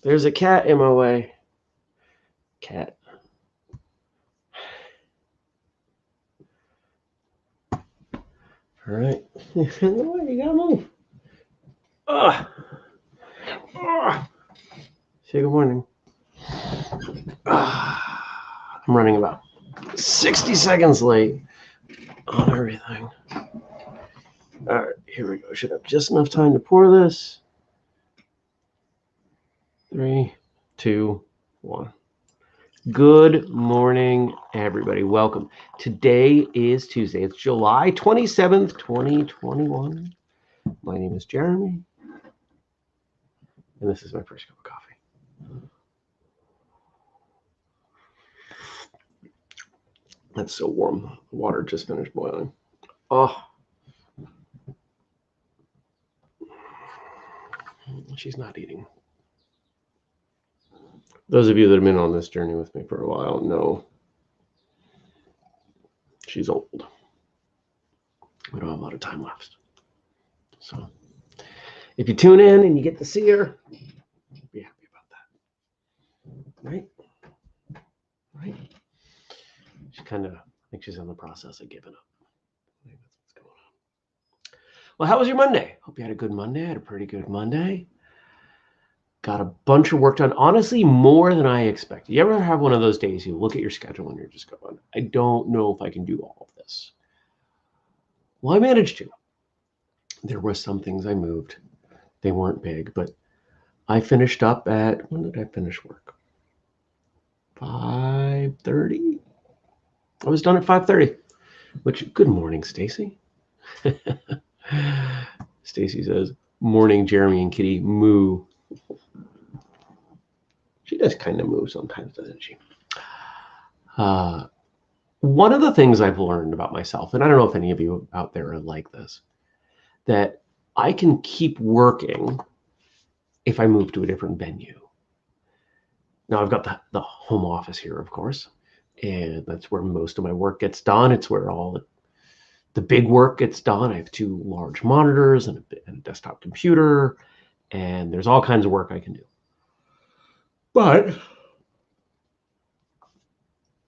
There's a cat in my way. Cat. All right. You gotta move. Say good morning. I'm running about 60 seconds late on everything. All right, here we go. Should have just enough time to pour this. 3, 2, 1. Good morning, everybody. Welcome. Today is Tuesday. It's July 27th, 2021. My name is Jeremy, and this is my first cup of coffee. That's so warm. The water just finished boiling. Oh. She's not eating. Those of you that have been on this journey with me for a while know she's old. We don't have a lot of time left. So if you tune in and you get to see her, be happy about that. Right? Right? She kind of, I think she's in the process of giving up. I think that's what's going on. Well, how was your Monday? Hope you had a good Monday. I had a pretty good Monday. Got a bunch of work done. Honestly, more than I expected. You ever have one of those days you look at your schedule and you're just going, I don't know if I can do all of this. Well, I managed to. There were some things I moved. They weren't big, but I finished up at, when did I finish work? 5:30? I was done at 5:30, which, good morning, Stacy. Stacy says, morning, Jeremy and Kitty, moo. She does kind of move sometimes, doesn't she? One of the things I've learned about myself, and I don't know if any of you out there are like this, that I can keep working if I move to a different venue. Now, I've got the home office here, of course, and that's where most of my work gets done. It's where all the big work gets done. I have 2 large monitors and a desktop computer, and there's all kinds of work I can do. But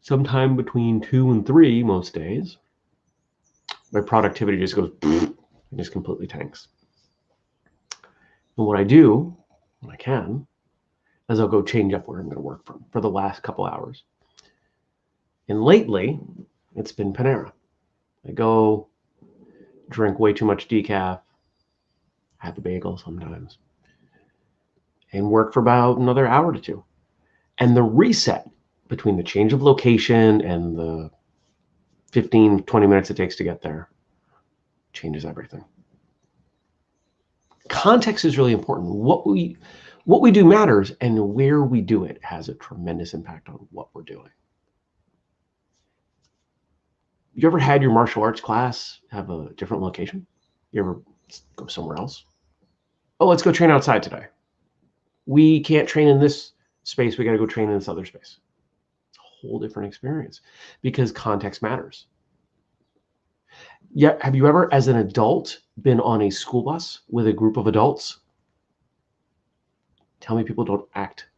sometime between 2 and 3 most days, my productivity just goes, and just completely tanks. And what I do, when I can, is I'll go change up where I'm going to work from for the last couple hours. And lately, it's been Panera. I go drink way too much decaf, have a bagel sometimes, and work for about another hour to 2. And the reset between the change of location and the 15, 20 minutes it takes to get there changes everything. Context is really important. What we do matters, and where we do it has a tremendous impact on what we're doing. You ever had your martial arts class have a different location? You ever go somewhere else? Oh, let's go train outside today. We can't train in this space. We got to go train in this other space. It's a whole different experience because context matters. Yeah, have you ever, as an adult, been on a school bus with a group of adults? Tell me people don't act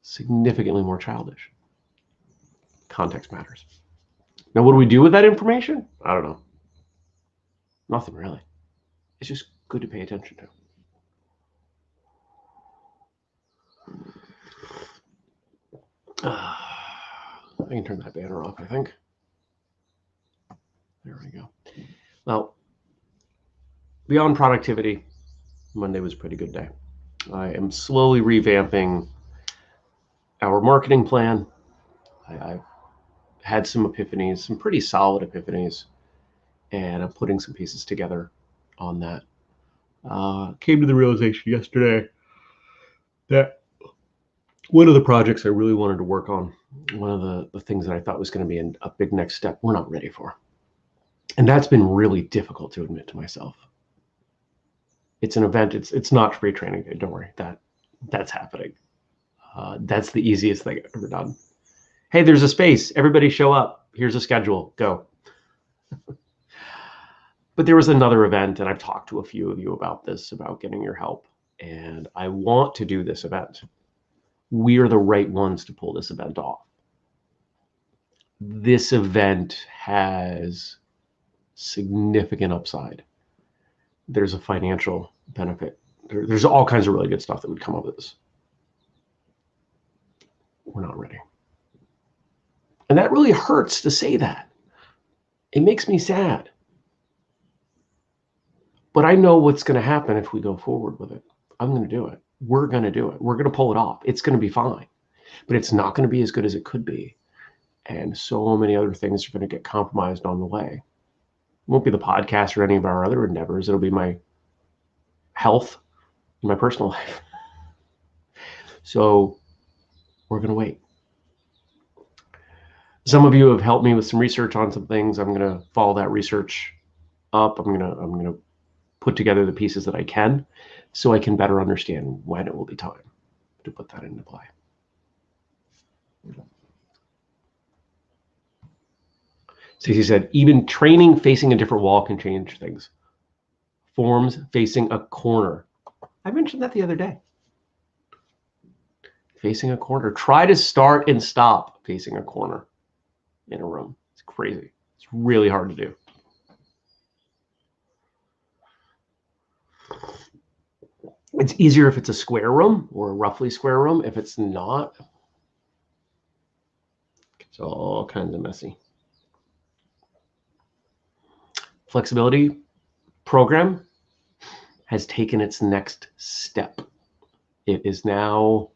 significantly more childish. Context matters. Now, what do we do with that information? I don't know. Nothing really. It's just good to pay attention to. I can turn that banner off, I think. There we go. Well, beyond productivity, Monday was a pretty good day. I am slowly revamping our marketing plan. I've had some epiphanies, some pretty solid epiphanies, and I'm putting some pieces together on that. Came to the realization yesterday that one of the projects I really wanted to work on, one of the things that I thought was going to be a big next step, we're not ready for. And that's been really difficult to admit to myself. It's an event. It's not free training day. Don't worry. That's happening. That's the easiest thing I've ever done. Hey, there's a space. Everybody show up. Here's a schedule. Go. But there was another event, and I've talked to a few of you about this, about getting your help. And I want to do this event. we are the right ones to pull this event off. This event has significant upside. There's a financial benefit. There's all kinds of really good stuff that would come up with this. We're not ready. And that really hurts to say that. It makes me sad. But I know what's going to happen if we go forward with it. I'm going to do it. We're going to do it. We're going to pull it off. It's going to be fine. But it's not going to be as good as it could be. And so many other things are going to get compromised on the way. It won't be the podcast or any of our other endeavors. It'll be my health and my personal life. So we're going to wait. Some of you have helped me with some research on some things. I'm going to follow that research up. I'm going to put together the pieces that I can so I can better understand when it will be time to put that into play. Stacey said, even training facing a different wall can change things. Forms facing a corner. I mentioned that the other day. Facing a corner. Try to start and stop facing a corner in a room. It's crazy. It's really hard to do. It's easier if it's a square room or a roughly square room. If it's not, it's all kinds of messy. Flexibility program has taken its next step. It is now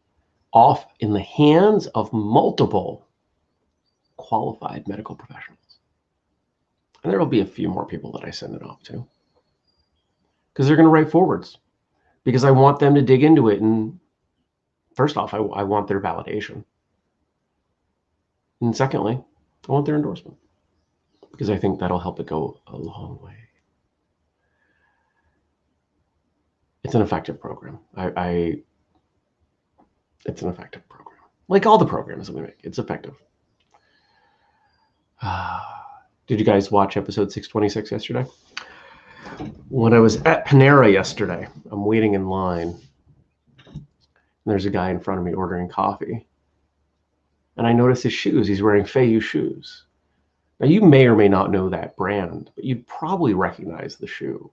off in the hands of multiple qualified medical professionals. And there will be a few more people that I send it off to, because they're going to write forwards, because I want them to dig into it. And first off, I want their validation. And secondly, I want their endorsement, because I think that'll help it go a long way. It's an effective program. It's an effective program. Like all the programs that we make, it's effective. Did you guys watch episode 626 yesterday? When I was at Panera yesterday, I'm waiting in line. And there's a guy in front of me ordering coffee. And I noticed his shoes. He's wearing Feiyu shoes. Now, you may or may not know that brand, but you'd probably recognize the shoe.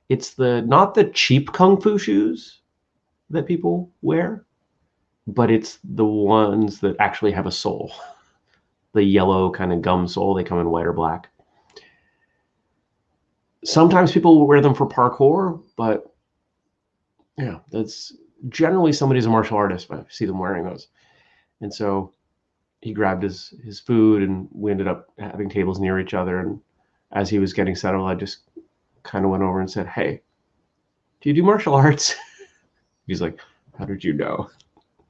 It's not the cheap Kung Fu shoes that people wear, but it's the ones that actually have a sole. The yellow kind of gum sole. They come in white or black. Sometimes people will wear them for parkour, but yeah, that's generally somebody's a martial artist. I see them wearing those. And so he grabbed his food, and we ended up having tables near each other. And as he was getting settled, I just kind of went over and said, "Hey, do you do martial arts?" He's like, "How did you know?"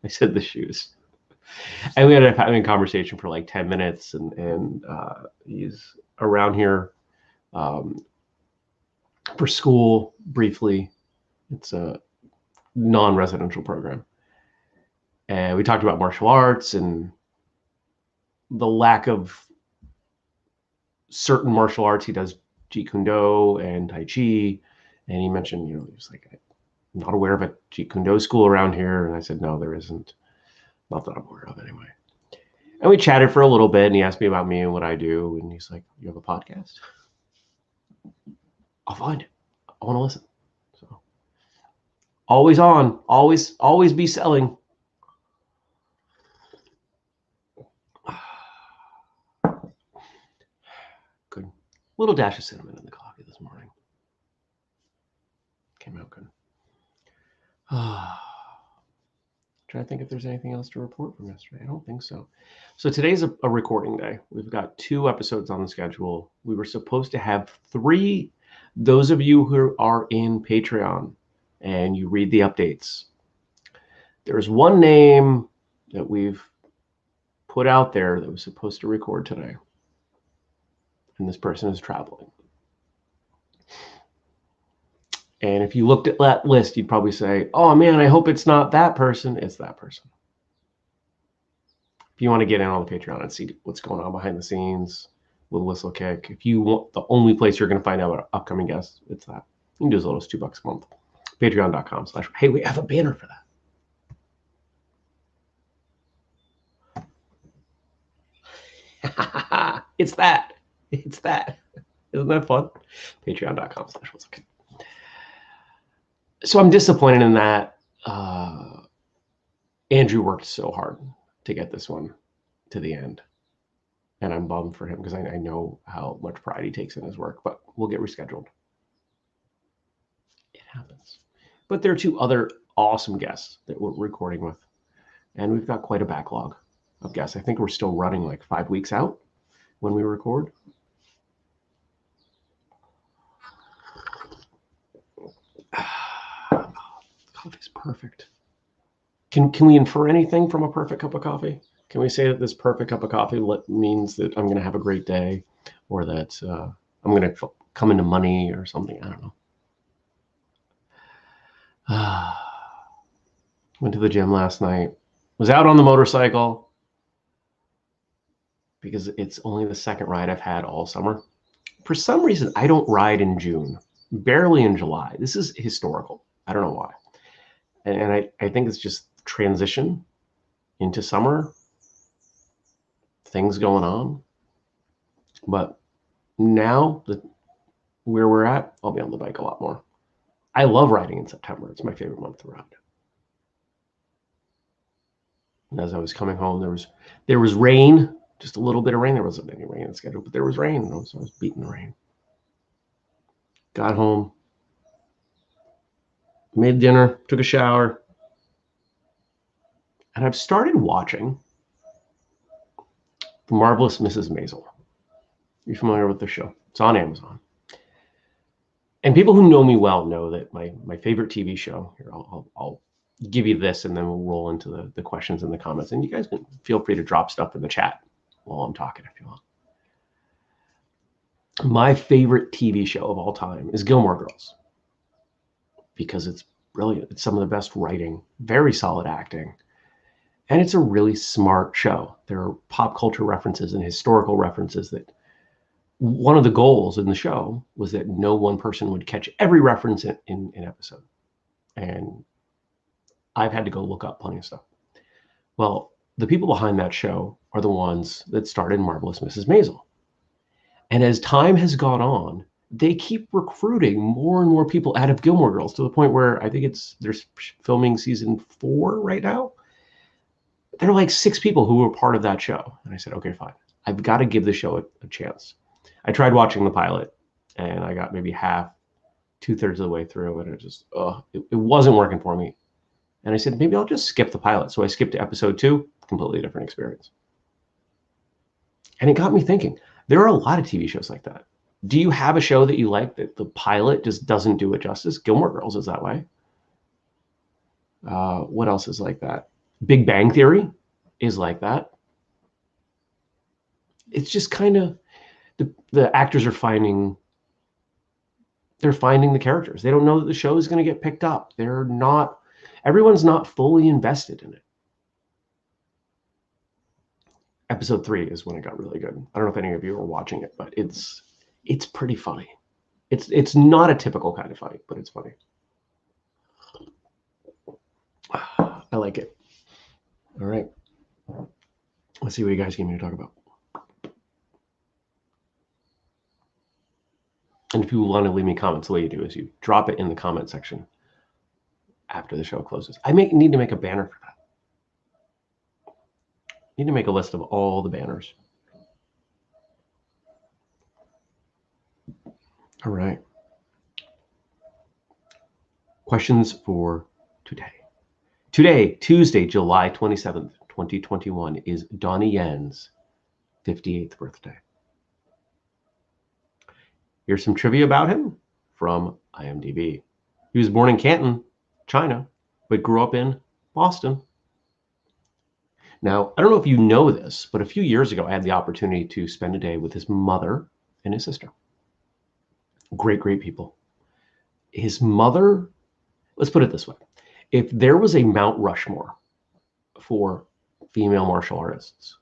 I said, "The shoes." And we ended up having a conversation for like 10 minutes. And he's around here for school briefly. It's a non-residential program. And we talked about martial arts and the lack of certain martial arts. He does Jeet Kune Do and Tai Chi. And he mentioned, he was like, "I'm not aware of a Jeet Kune Do school around here." And I said, "No, there isn't. Not that I'm aware of anyway." And we chatted for a little bit, and he asked me about me and what I do. And he's like, "You have a podcast?" I'll find it. I want to listen. So always on, always be selling. Good. Little dash of cinnamon in the coffee this morning. Came out good. Trying to think if there's anything else to report from yesterday. I don't think so. So today's a recording day. We've got 2 episodes on the schedule. We were supposed to have 3. Those of you who are in Patreon and you read the updates, there's one name that we've put out there that was supposed to record today. And this person is traveling. And if you looked at that list, you'd probably say, "Oh man, I hope it's not that person." It's that person. If you want to get in on the Patreon and see what's going on behind the scenes with whistlekick, if you want the only place you're going to find out about upcoming guests, it's that. You can do as little as $2 a month. Patreon.com/. Hey, we have a banner for that. It's that. It's that. Isn't that fun? Patreon.com/whistlekick. So I'm disappointed in that. Andrew worked so hard to get this one to the end. And I'm bummed for him because I know how much pride he takes in his work, but we'll get rescheduled. It happens. But there are 2 other awesome guests that we're recording with. And we've got quite a backlog of guests. I think we're still running like 5 weeks out when we record. Coffee's perfect. Can we infer anything from a perfect cup of coffee? Can we say that this perfect cup of coffee means that I'm going to have a great day, or that I'm going to come into money or something? I don't know. Went to the gym last night. Was out on the motorcycle because it's only the second ride I've had all summer. For some reason, I don't ride in June, barely in July. This is historical. I don't know why. And I think it's just transition into summer, things going on. But now that where we're at, I'll be on the bike a lot more. I love riding in September. It's my favorite month to ride. And as I was coming home, there was rain, just a little bit of rain. There wasn't any rain in the schedule, but there was rain. So I was beating the rain. Got home, made dinner, took a shower, and I've started watching The Marvelous Mrs. Maisel. You familiar with the show? It's on Amazon. And people who know me well know that my favorite TV show, here, I'll give you this and then we'll roll into the questions in the comments. And you guys can feel free to drop stuff in the chat while I'm talking if you want. My favorite TV show of all time is Gilmore Girls because it's brilliant. It's some of the best writing, very solid acting, and it's a really smart show. There are pop culture references and historical references that one of the goals in the show was that no one person would catch every reference in an episode. And I've had to go look up plenty of stuff. Well, the people behind that show are the ones that started Marvelous Mrs. Maisel. And as time has gone on, they keep recruiting more and more people out of Gilmore Girls to the point where I think they're filming season 4 right now. There are like 6 people who were part of that show. And I said, okay, fine. I've got to give the show a chance. I tried watching the pilot and I got maybe half, 2/3 of the way through, and it wasn't working for me. And I said, maybe I'll just skip the pilot. So I skipped to episode 2, completely different experience. And it got me thinking, there are a lot of TV shows like that. Do you have a show that you like that the pilot just doesn't do it justice? Gilmore Girls is that way. What else is like that? Big Bang Theory is like that. It's just kind of, the actors are finding the characters. They don't know that the show is going to get picked up. Everyone's not fully invested in it. Episode 3 is when it got really good. I don't know if any of you are watching it, but it's pretty funny. It's not a typical kind of funny, but it's funny. I like it. All right. Let's see what you guys give me to talk about. And if you want to leave me comments, the way you do is you drop it in the comment section after the show closes. I need to make a banner for that. Need to make a list of all the banners. All right. Questions for today. Today, Tuesday, July 27th, 2021, is Donnie Yen's 58th birthday. Here's some trivia about him from IMDb. He was born in Canton, China, but grew up in Boston. Now, I don't know if you know this, but a few years ago, I had the opportunity to spend a day with his mother and his sister. Great, great people. His mother, let's put it this way. If there was a Mount Rushmore for female martial artists,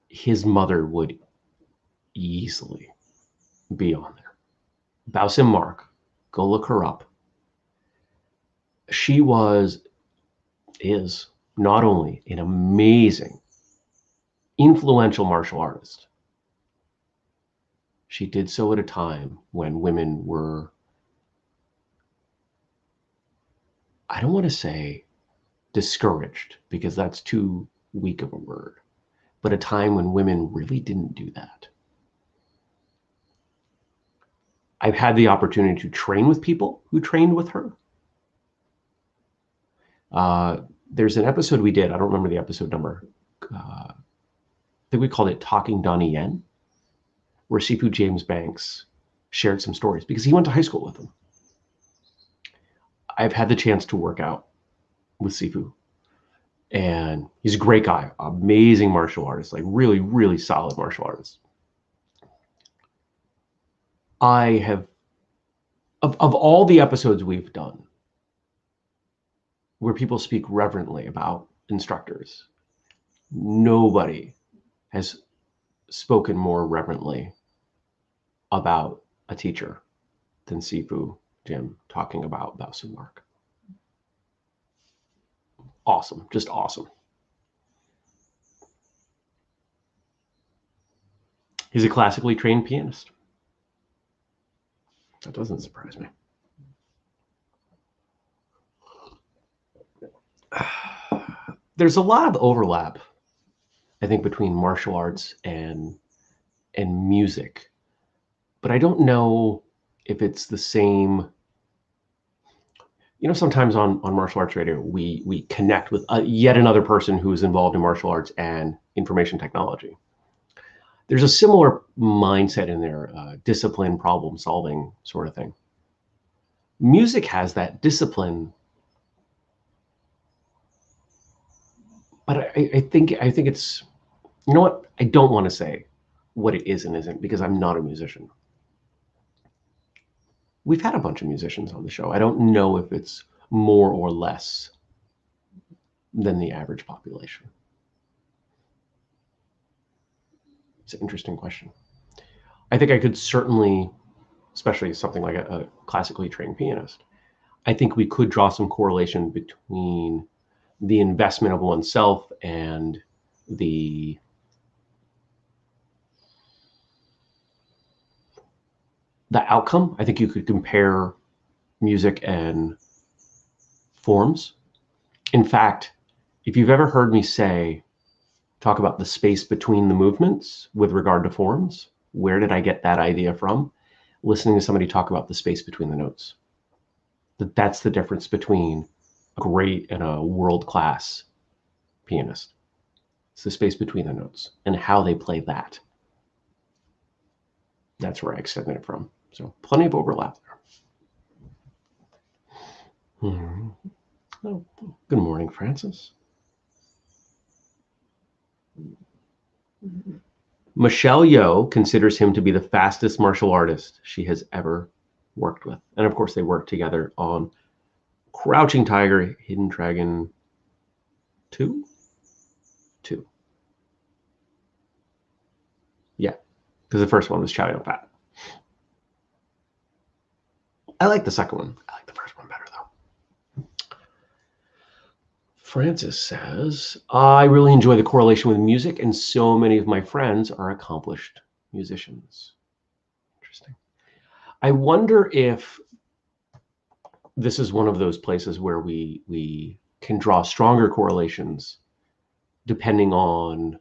his mother would easily be on there. Bao Mark, go look her up. She is not only an amazing influential martial artist. She did so at a time when women were, I don't want to say discouraged, because that's too weak of a word, but a time when women really didn't do that. I've had the opportunity to train with people who trained with her. There's an episode we did, I don't remember the episode number, I think we called it Talking Donnie Yen, where Sifu James Banks shared some stories because he went to high school with him. I've had the chance to work out with Sifu, and he's a great guy, amazing martial artist, like really, really solid martial artist. I have, of all the episodes we've done where people speak reverently about instructors, nobody has spoken more reverently about a teacher than Sifu Jim talking about Bao Sun Mark. Awesome, just awesome. He's a classically trained pianist. That doesn't surprise me. There's a lot of overlap, I think, between martial arts and music, but I don't know if it's the same. You know, sometimes on martial arts radio, we connect with yet another person who is involved in martial arts and information technology. There's a similar mindset in there, discipline, problem solving sort of thing. Music has that discipline, but I think it's, you know what? I don't want to say what it is and isn't, because I'm not a musician. We've had a bunch of musicians on the show. I don't know if it's more or less than the average population. It's an interesting question. I think I could certainly, especially something like a classically trained pianist, I think we could draw some correlation between the investment of oneself and the outcome. I think you could compare music and forms. In fact, if you've ever heard me talk about the space between the movements with regard to forms, where did I get that idea from? Listening to somebody talk about the space between the notes. That's the difference between a great and a world-class pianist. It's the space between the notes and how they play that. That's where I extended it from. So plenty of overlap there. Oh, good morning, Francis. Michelle Yeoh considers him to be the fastest martial artist she has ever worked with. And of course, they worked together on Crouching Tiger, Hidden Dragon 2? 2. Yeah, because the first one was Chow Yun Fat. I like the second one. I like the first one better, though. Francis says, I really enjoy the correlation with music, and so many of my friends are accomplished musicians. Interesting. I wonder if this is one of those places where we can draw stronger correlations depending on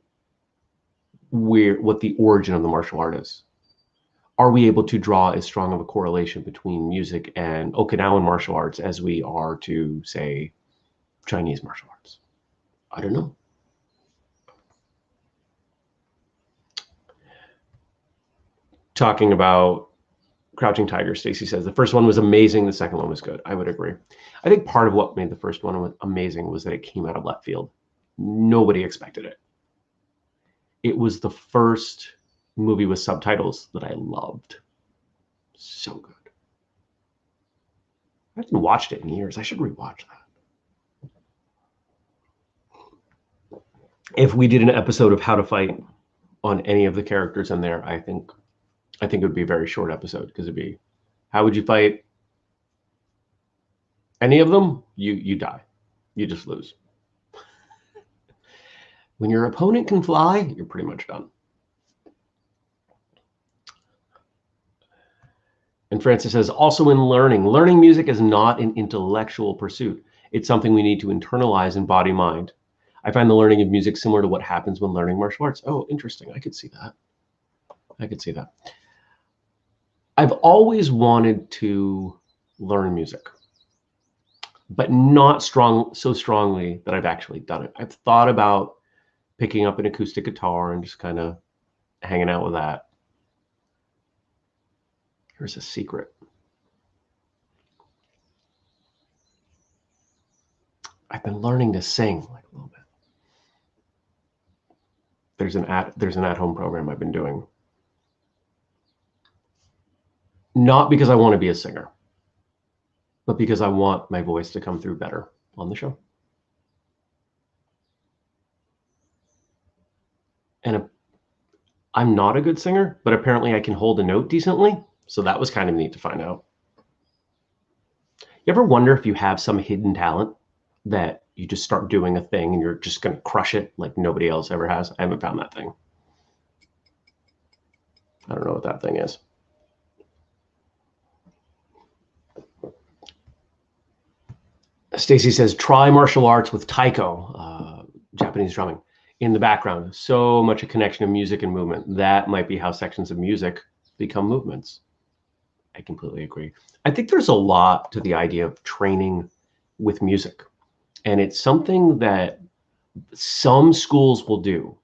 what the origin of the martial art is. Are we able to draw as strong of a correlation between music and Okinawan martial arts as we are to, say, Chinese martial arts? I don't know. Talking about Crouching Tiger, Stacy says, the first one was amazing, the second one was good. I would agree. I think part of what made the first one amazing was that it came out of left field. Nobody expected it. It was the first movie with subtitles that I loved. So good. I haven't watched it in years. I should rewatch that. If we did an episode of How to Fight on any of the characters in there, I think it would be a very short episode, because it'd be, how would you fight any of them? You die. You just lose. When your opponent can fly, you're pretty much done. And Francis says, also in learning music is not an intellectual pursuit. It's something we need to internalize in body mind. I find the learning of music similar to what happens when learning martial arts. Oh, interesting. I could see that. I could see that. I've always wanted to learn music, but not so strongly that I've actually done it. I've thought about picking up an acoustic guitar and just kind of hanging out with that. Here's a secret. I've been learning to sing like a little bit. There's an at-home program I've been doing. Not because I want to be a singer, but because I want my voice to come through better on the show. And I'm not a good singer, but apparently I can hold a note decently. So that was kind of neat to find out. You ever wonder if you have some hidden talent that you just start doing a thing and you're just going to crush it like nobody else ever has? I haven't found that thing. I don't know what that thing is. Stacy says, try martial arts with taiko, Japanese drumming, in the background. So much a connection of music and movement. That might be how sections of music become movements. I completely agree. I think there's a lot to the idea of training with music. And it's something that some schools will do.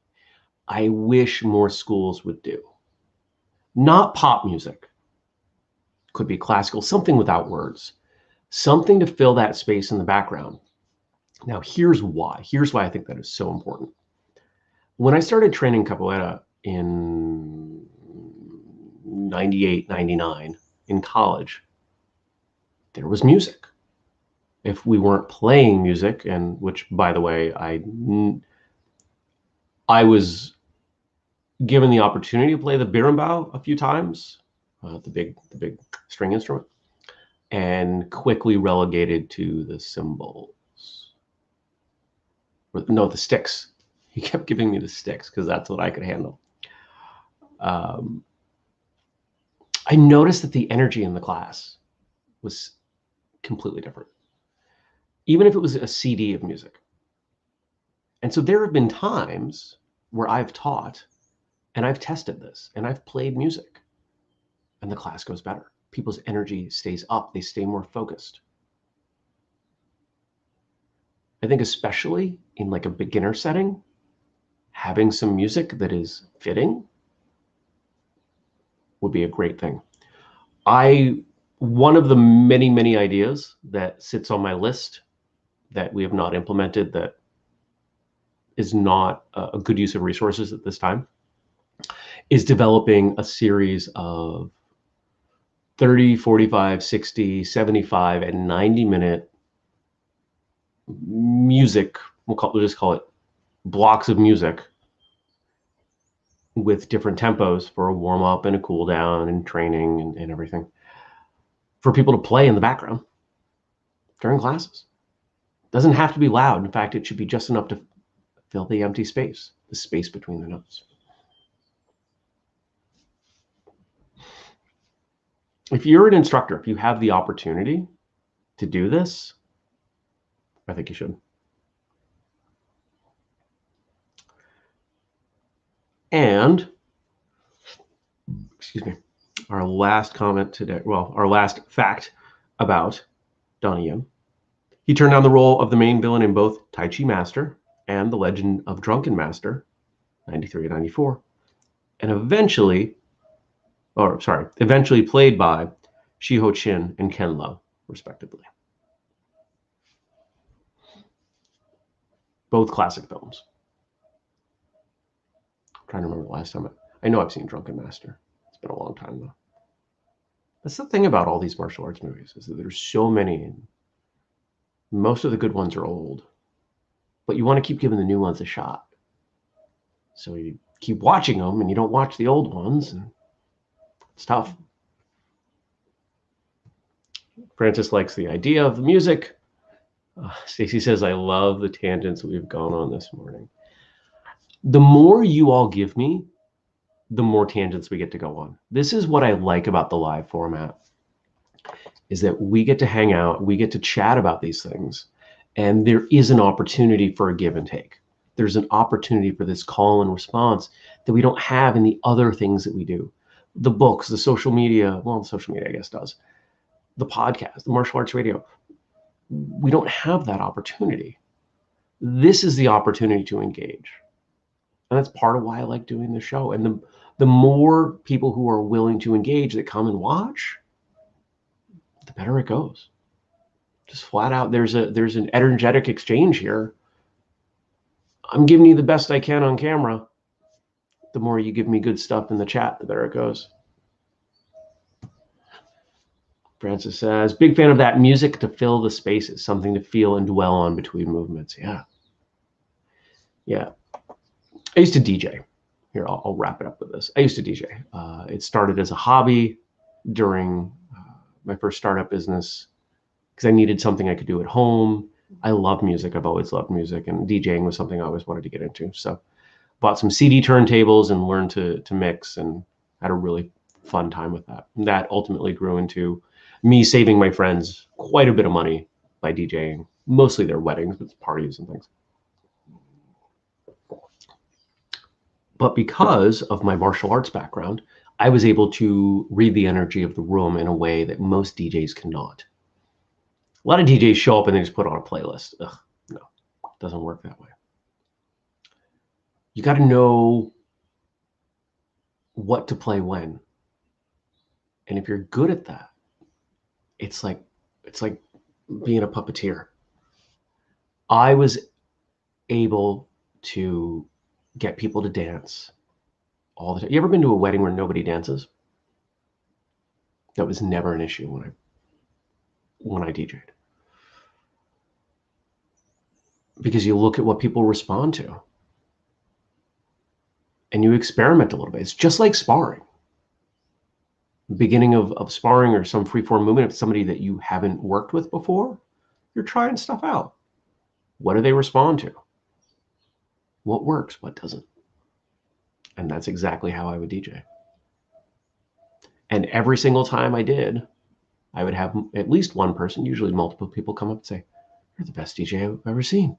I wish more schools would do. Not pop music. Could be classical, something without words. Something to fill that space in the background. Now, here's why. Here's why I think that is so important. When I started training capoeira in 98, 99 in college, there was music. If we weren't playing music, and which, by the way, I was given the opportunity to play the berimbau a few times, the big string instrument, and quickly relegated to the cymbals. No, the sticks. He kept giving me the sticks because that's what I could handle. I noticed that the energy in the class was completely different, even if it was a CD of music. And so there have been times where I've taught and I've tested this and I've played music and the class goes better. People's energy stays up. They stay more focused. I think especially in like a beginner setting, having some music that is fitting would be a great thing. One of the many ideas that sits on my list that we have not implemented that is not a good use of resources at this time is developing a series of 30, 45, 60, 75, and 90-minute music. We'll just call it blocks of music with different tempos for a warm up and a cool down and training and everything for people to play in the background during classes. Doesn't have to be loud. In fact, it should be just enough to fill the empty space, the space between the notes. If you're an instructor, if you have the opportunity to do this, I think you should. And, excuse me, our last comment today, well, our last fact about Donnie Yen. He turned down the role of the main villain in both Tai-Chi Master and The Legend of Drunken Master, 93 and 94, and eventually played by Siu-Ho and Ken Lo, respectively. Both classic films. I'm trying to remember the last time. I know I've seen Drunken Master. It's been a long time, though. That's the thing about all these martial arts movies, is that there's so many, and most of the good ones are old. But you want to keep giving the new ones a shot. So you keep watching them, and you don't watch the old ones, and it's tough. Francis likes the idea of the music. Stacy says, I love the tangents we've gone on this morning. The more you all give me, the more tangents we get to go on. This is what I like about the live format, is that we get to hang out, we get to chat about these things, and there is an opportunity for a give and take. There's an opportunity for this call and response that we don't have in the other things that we do. The books, the social media, well, the social media, I guess, does. The podcast, the martial arts radio. We don't have that opportunity. This is the opportunity to engage. And that's part of why I like doing the show. And the more people who are willing to engage that come and watch, the better it goes. Just flat out, there's an energetic exchange here. I'm giving you the best I can on camera. The more you give me good stuff in the chat, the better it goes. Francis says, big fan of that music to fill the spaces, something to feel and dwell on between movements. Yeah. Yeah. I used to DJ. Here, I'll wrap it up with this. I used to DJ. It started as a hobby during my first startup business because I needed something I could do at home. I love music. I've always loved music, and DJing was something I always wanted to get into. So bought some CD turntables and learned to mix, and had a really fun time with that. And that ultimately grew into me saving my friends quite a bit of money by DJing, mostly their weddings, but parties and things. But because of my martial arts background, I was able to read the energy of the room in a way that most DJs cannot. A lot of DJs show up and they just put on a playlist. Ugh, no, it doesn't work that way. You got to know what to play when. And if you're good at that, it's like being a puppeteer. I was able to get people to dance all the time. You ever been to a wedding where nobody dances? That was never an issue when I DJ'd. Because you look at what people respond to and you experiment a little bit. It's just like sparring. Beginning of sparring or some free-form movement, if somebody that you haven't worked with before, you're trying stuff out. What do they respond to? What works? What doesn't? And that's exactly how I would DJ. And every single time I did, I would have at least one person, usually multiple people, come up and say, "You're the best DJ I've ever seen."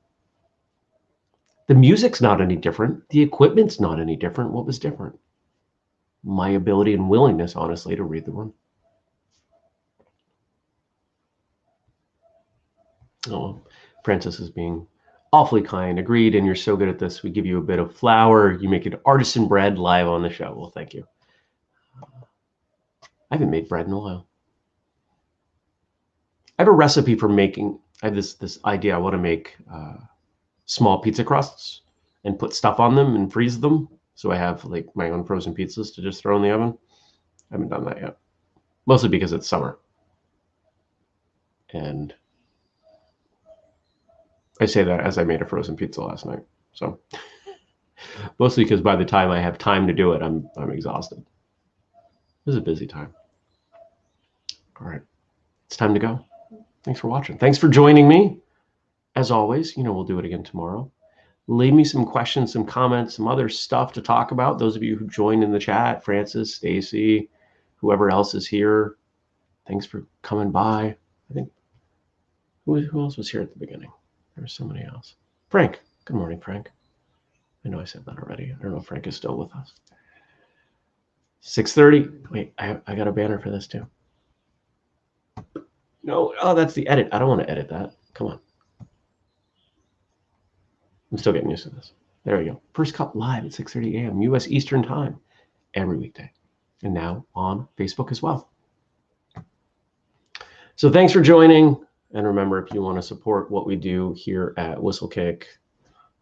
The music's not any different. The equipment's not any different. What was different? My ability and willingness, honestly, to read the room. Oh, Francis is being awfully kind. Agreed, and you're so good at this. We give you a bit of flour. You make it artisan bread live on the show. Well, thank you. I haven't made bread in a while. I have a recipe for making, I have this idea. I want to make small pizza crusts and put stuff on them and freeze them. So I have like my own frozen pizzas to just throw in the oven. I haven't done that yet. Mostly because it's summer. And I say that as I made a frozen pizza last night. So mostly because by the time I have time to do it, I'm exhausted. It was a busy time. All right. It's time to go. Thanks for watching. Thanks for joining me. As always, we'll do it again tomorrow. Leave me some questions, some comments, some other stuff to talk about. Those of you who joined in the chat, Francis, Stacy, whoever else is here, thanks for coming by. I think, who else was here at the beginning? There was somebody else. Frank. Good morning, Frank. I know I said that already. I don't know if Frank is still with us. 6:30. Wait, I got a banner for this too. No, oh, that's the edit. I don't want to edit that. Come on. I'm still getting used to this. There we go. First Cup live at 6:30 a.m. U.S. Eastern Time every weekday. And now on Facebook as well. So thanks for joining. And remember, if you want to support what we do here at whistlekick,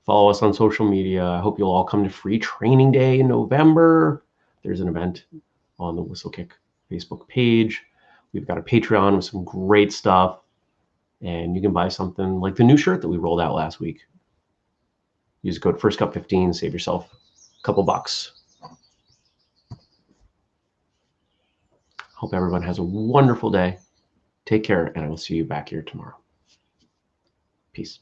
follow us on social media. I hope you'll all come to Free Training Day in November. There's an event on the whistlekick Facebook page. We've got a Patreon with some great stuff. And you can buy something like the new shirt that we rolled out last week. Use code FIRSTCUP15, save yourself a couple bucks. Hope everyone has a wonderful day. Take care, and I will see you back here tomorrow. Peace.